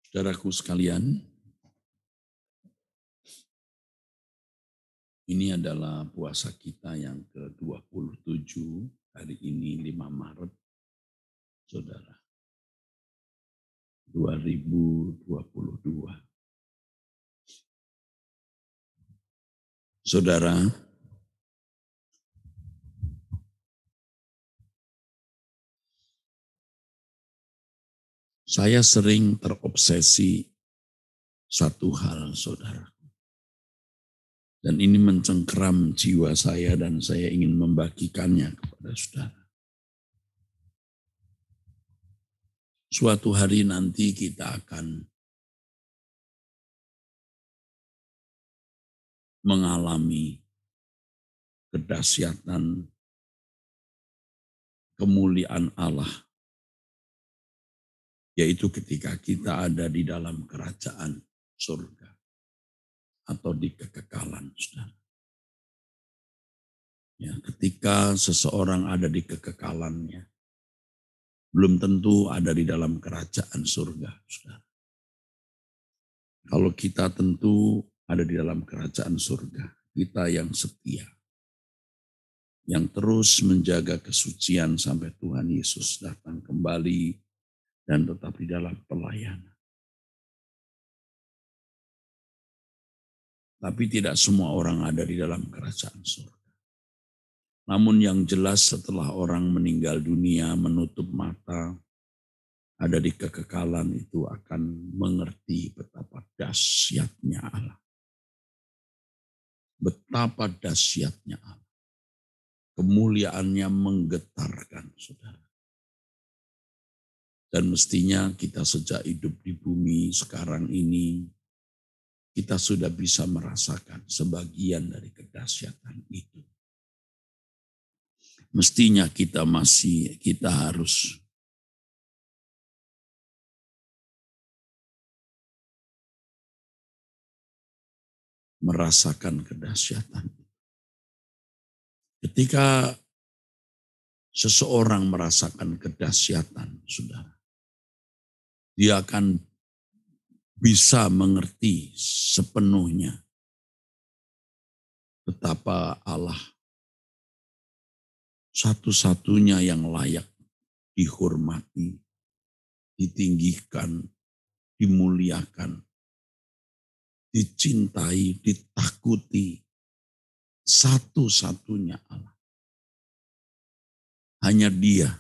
Saudaraku sekalian, ini adalah puasa kita yang ke-27, hari ini 5 Maret, Saudara, 2022. Saudara, saya sering terobsesi satu hal, Saudara. Dan ini mencengkeram jiwa saya dan saya ingin membagikannya kepada Saudara. Suatu hari nanti kita akan mengalami kedahsyatan kemuliaan Allah, yaitu ketika kita ada di dalam kerajaan surga atau di kekekalan, Saudara. Ya, ketika seseorang ada di kekekalannya, belum tentu ada di dalam kerajaan surga, Saudara. Kalau kita tentu ada di dalam kerajaan surga, kita yang setia, yang terus menjaga kesucian sampai Tuhan Yesus datang kembali dan tetap di dalam pelayanan. Tapi tidak semua orang ada di dalam kerajaan surga. Namun yang jelas setelah orang meninggal dunia menutup mata, ada di kekekalan itu akan mengerti betapa dahsyatnya Allah. Betapa dahsyatnya Allah. Kemuliaannya menggetarkan, Saudara. Dan mestinya kita sejak hidup di bumi sekarang ini, kita sudah bisa merasakan sebagian dari kedahsyatan itu. Mestinya kita harus merasakan kedahsyatan. Ketika seseorang merasakan kedahsyatan, Saudara, dia akan bisa mengerti sepenuhnya betapa Allah satu-satunya yang layak dihormati, ditinggikan, dimuliakan, dicintai, ditakuti. Satu-satunya Allah. Hanya Dia,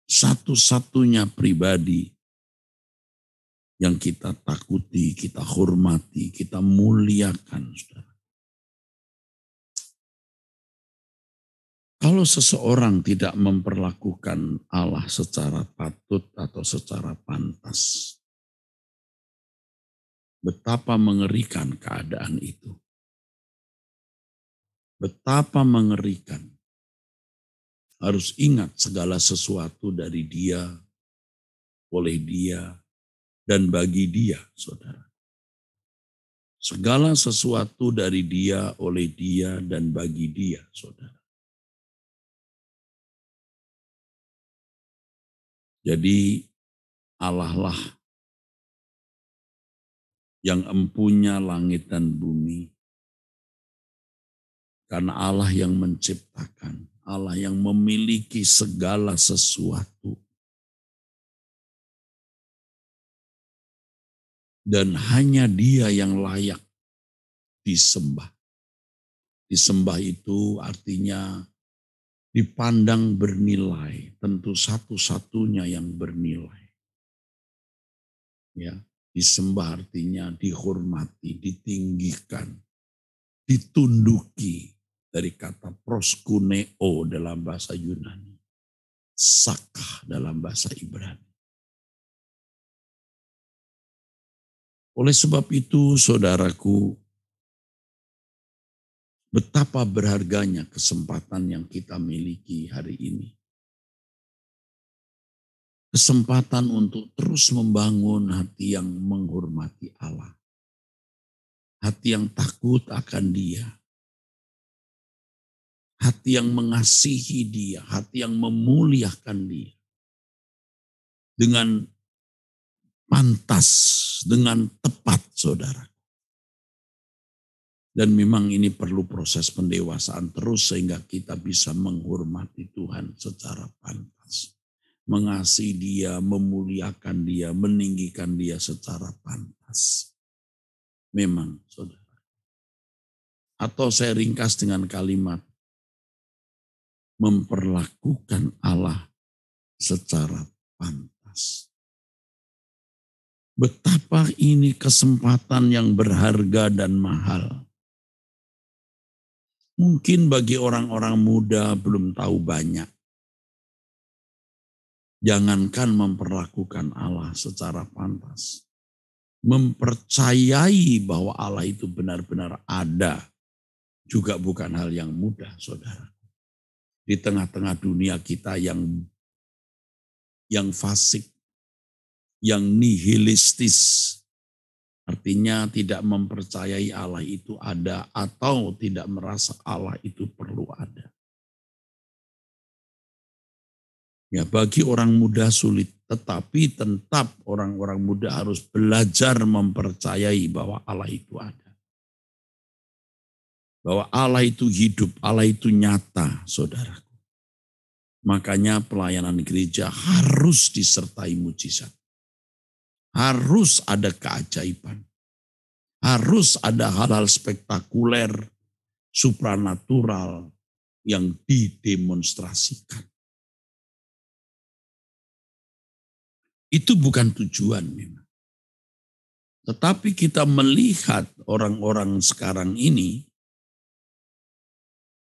satu-satunya pribadi yang kita takuti, kita hormati, kita muliakan, Saudara. Kalau seseorang tidak memperlakukan Allah secara patut atau secara pantas, betapa mengerikan keadaan itu. Betapa mengerikan. Harus ingat segala sesuatu dari Dia, oleh Dia, dan bagi Dia, Saudara. Segala sesuatu dari Dia, oleh Dia, dan bagi Dia, Saudara. Jadi Allah lah yang empunya langit dan bumi. Karena Allah yang menciptakan, Allah yang memiliki segala sesuatu. Dan hanya Dia yang layak disembah. Disembah itu artinya dipandang bernilai, tentu satu-satunya yang bernilai. Ya, disembah artinya dihormati, ditinggikan, ditunduki, dari kata proskuneo dalam bahasa Yunani, sakah dalam bahasa Ibrani. Oleh sebab itu, saudaraku, betapa berharganya kesempatan yang kita miliki hari ini. Kesempatan untuk terus membangun hati yang menghormati Allah. Hati yang takut akan Dia. Hati yang mengasihi Dia, hati yang memuliakan Dia. Dengan pantas, dengan tepat, saudara. Dan memang ini perlu proses pendewasaan terus sehingga kita bisa menghormati Tuhan secara pantas. Mengasihi Dia, memuliakan Dia, meninggikan Dia secara pantas. Memang, saudara. Atau saya ringkas dengan kalimat, memperlakukan Allah secara pantas. Betapa ini kesempatan yang berharga dan mahal. Mungkin bagi orang-orang muda belum tahu banyak. Jangankan memperlakukan Allah secara pantas. Mempercayai bahwa Allah itu benar-benar ada juga bukan hal yang mudah, saudara. Di tengah-tengah dunia kita yang fasik, yang nihilistis, artinya tidak mempercayai Allah itu ada atau tidak merasa Allah itu perlu ada. Ya, bagi orang muda sulit, tetapi tetap orang-orang muda harus belajar mempercayai bahwa Allah itu ada. Bahwa Allah itu hidup, Allah itu nyata, saudaraku. Makanya pelayanan gereja harus disertai mujizat. Harus ada keajaiban. Harus ada hal-hal spektakuler, supranatural yang didemonstrasikan. Itu bukan tujuan memang. Tetapi kita melihat orang-orang sekarang ini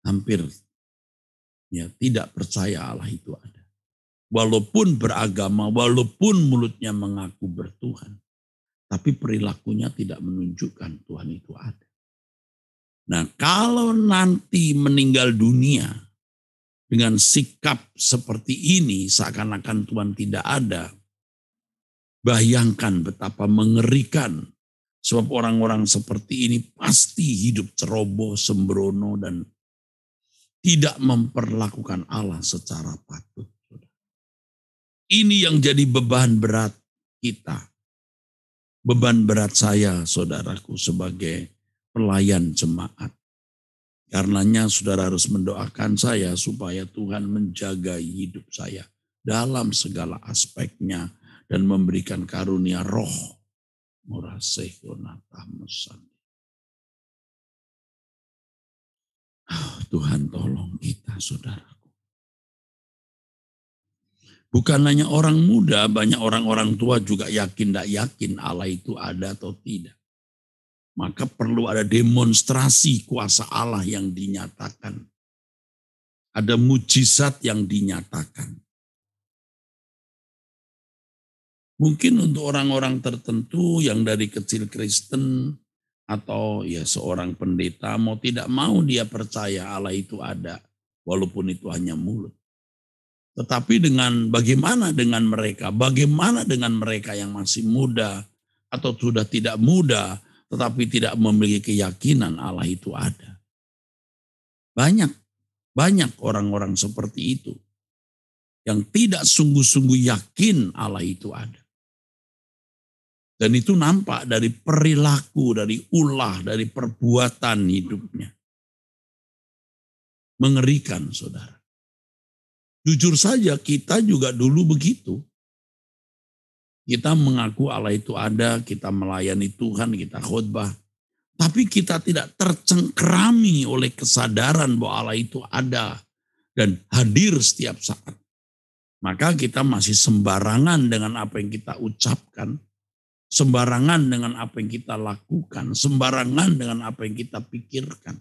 hampir tidak percaya Allah itu ada. Walaupun beragama, walaupun mulutnya mengaku bertuhan, tapi perilakunya tidak menunjukkan Tuhan itu ada. Nah, kalau nanti meninggal dunia dengan sikap seperti ini, seakan-akan Tuhan tidak ada, bayangkan betapa mengerikan. Sebab orang-orang seperti ini pasti hidup ceroboh, sembrono, dan tidak memperlakukan Allah secara patut. Ini yang jadi beban berat kita. Beban berat saya, saudaraku, sebagai pelayan jemaat. Karenanya saudara harus mendoakan saya supaya Tuhan menjaga hidup saya dalam segala aspeknya dan memberikan karunia roh. Tuhan tolong kita, saudaraku. Bukan hanya orang muda, banyak orang-orang tua juga yakin tidak yakin Allah itu ada atau tidak. Maka perlu ada demonstrasi kuasa Allah yang dinyatakan. Ada mujizat yang dinyatakan. Mungkin untuk orang-orang tertentu yang dari kecil Kristen atau seorang pendeta mau tidak mau dia percaya Allah itu ada. Walaupun itu hanya mulut. Tetapi bagaimana dengan mereka? Bagaimana dengan mereka yang masih muda atau sudah tidak muda tetapi tidak memiliki keyakinan Allah itu ada? Banyak orang-orang seperti itu yang tidak sungguh-sungguh yakin Allah itu ada. Dan itu nampak dari perilaku, dari ulah, dari perbuatan hidupnya. Mengerikan, saudara. Jujur saja kita juga dulu begitu. Kita mengaku Allah itu ada, kita melayani Tuhan, kita khotbah. Tapi kita tidak tercengkerami oleh kesadaran bahwa Allah itu ada dan hadir setiap saat. Maka kita masih sembarangan dengan apa yang kita ucapkan. Sembarangan dengan apa yang kita lakukan. Sembarangan dengan apa yang kita pikirkan.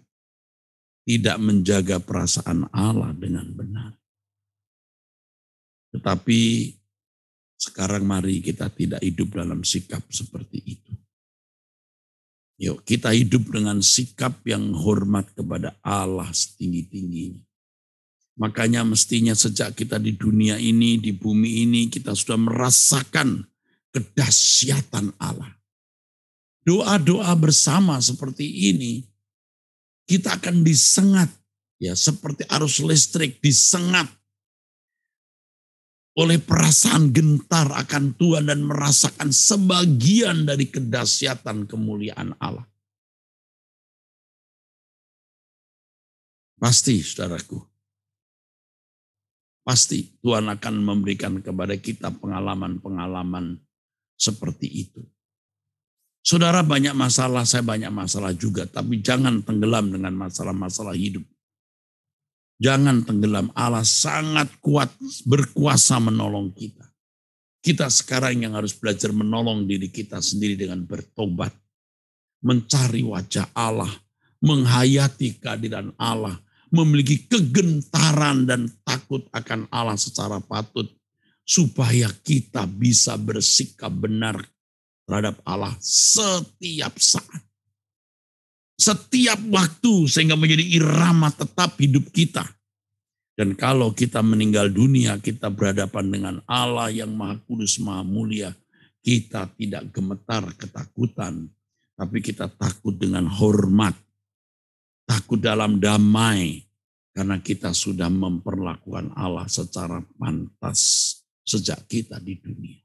Tidak menjaga perasaan Allah dengan benar. Tetapi sekarang mari kita tidak hidup dalam sikap seperti itu. Yuk kita hidup dengan sikap yang hormat kepada Allah setinggi-tingginya. Makanya mestinya sejak kita di dunia ini, di bumi ini, kita sudah merasakan kedahsyatan Allah. Doa-doa bersama seperti ini, kita akan disengat. Ya, seperti arus listrik disengat. oleh perasaan gentar akan Tuhan dan merasakan sebagian dari kedahsyatan kemuliaan Allah. Pasti, saudaraku. Pasti Tuhan akan memberikan kepada kita pengalaman-pengalaman seperti itu. Saudara banyak masalah, saya banyak masalah juga. Tapi jangan tenggelam dengan masalah-masalah hidup. Jangan tenggelam, Allah sangat kuat, berkuasa menolong kita. Kita sekarang yang harus belajar menolong diri kita sendiri dengan bertobat. Mencari wajah Allah, menghayati kehadiran Allah, memiliki kegentaran dan takut akan Allah secara patut, supaya kita bisa bersikap benar terhadap Allah setiap saat. Setiap waktu sehingga menjadi irama tetap hidup kita. Dan kalau kita meninggal dunia, kita berhadapan dengan Allah yang Maha Kudus, Maha Mulia. Kita tidak gemetar ketakutan, tapi kita takut dengan hormat. Takut dalam damai, karena kita sudah memperlakukan Allah secara pantas sejak kita di dunia.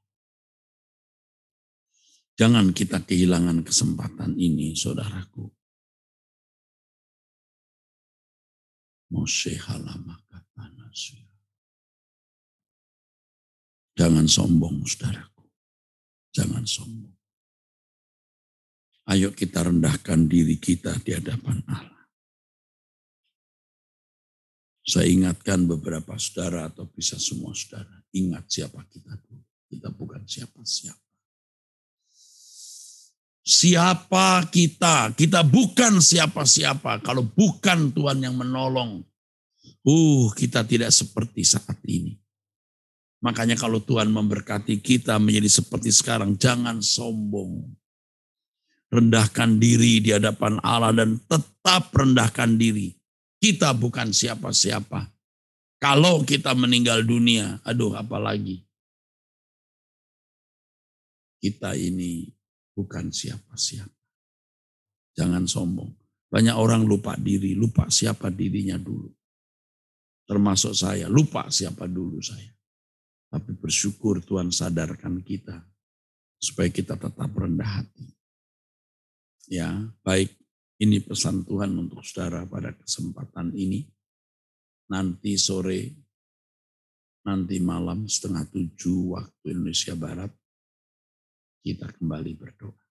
Jangan kita kehilangan kesempatan ini, saudaraku. Jangan sombong, saudaraku. Jangan sombong. Ayo kita rendahkan diri kita di hadapan Allah. Saya ingatkan beberapa saudara atau bisa semua saudara. Ingat siapa kita dulu. Kita bukan siapa-siapa. Siapa kita? Kita bukan siapa-siapa. Kalau bukan Tuhan yang menolong, kita tidak seperti saat ini. Makanya kalau Tuhan memberkati kita menjadi seperti sekarang, jangan sombong. Rendahkan diri di hadapan Allah dan tetap rendahkan diri. Kita bukan siapa-siapa. Kalau kita meninggal dunia, apalagi. Kita ini bukan siapa-siapa. Jangan sombong. Banyak orang lupa diri, lupa siapa dirinya dulu. Termasuk saya, lupa siapa dulu saya. Tapi bersyukur Tuhan sadarkan kita, supaya kita tetap rendah hati. Ya, baik, ini pesan Tuhan untuk saudara pada kesempatan ini. Nanti sore, nanti malam 6:30 waktu Indonesia Barat, kita kembali berdoa.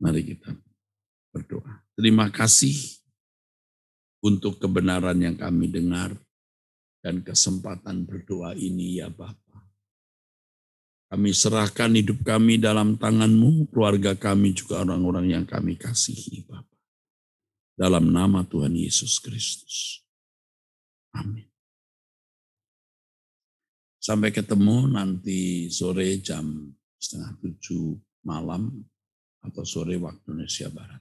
Mari kita berdoa. Terima kasih untuk kebenaran yang kami dengar dan kesempatan berdoa ini ya Bapa. Kami serahkan hidup kami dalam tangan-Mu, keluarga kami juga orang-orang yang kami kasihi Bapa. Dalam nama Tuhan Yesus Kristus. Amin. Sampai ketemu nanti sore jam 6:30 malam atau sore waktu Indonesia Barat.